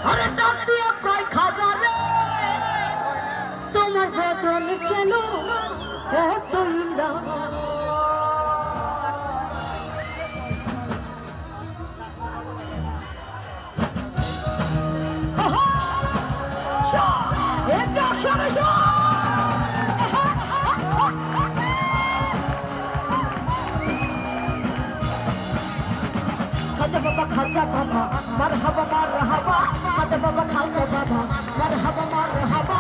আরে ডাক দিয়া কয় খাজা রে তোমার বদন কেন তোমরা খাজা বাবা খাজা বাবা মারহাবা মারহাবা খাজা বাবা খাজা বাবা মারহাবা মারহাবা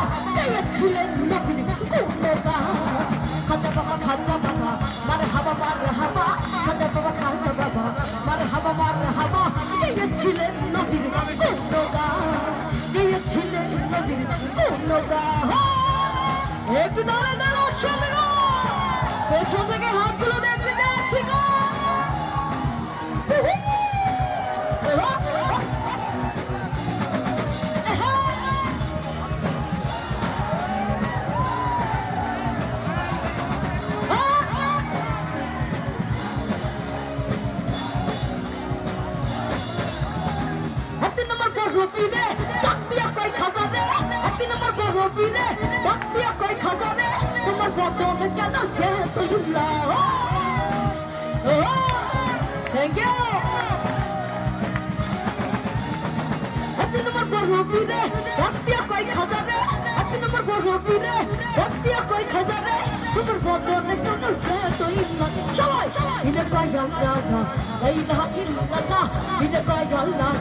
ছিলেন নবীর গুণগান খাজা বাবা খাজা বাবা মারহাবা মারহাবা খাজা বাবা খাজা বাবা মারহাবা মারহাবা ছিলেন নবীর গুণগান ছিলেন নবীর গুণগান একটু দাঁড়া দাঁড়া শুনে না পেছন থেকে হাতগুলো দেখতে যাচ্ছি গো রবিরে ডাকিয়া কই খাজা রে এক নম্বর রবিরে ডাকিয়া কই খাজা রে তোমার বদন কেন কে তুইলা ও থ্যাংক ইউ এক নম্বর রবিরে ডাকিয়া কই খাজা রে এক নম্বর রবিরে ডাকিয়া কই খাজা রে তোমার বদন কেন কে তুইলা সবাই ইলে কই আল্লাহ লা ইলাহা ইল্লাল্লাহ ইলে কই আল্লাহ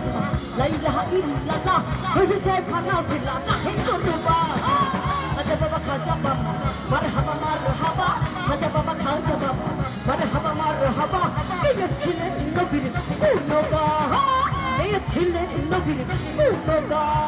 لا إله إلا الله هذا جايبنا في الله نحن كربا هذا بابا خاجا بابا مرحبا مرحبا هذا بابا خاجا بابا مرحبا مرحبا يا ছেলে নবীর গুণগান এই ছেলে নবীর গুণগান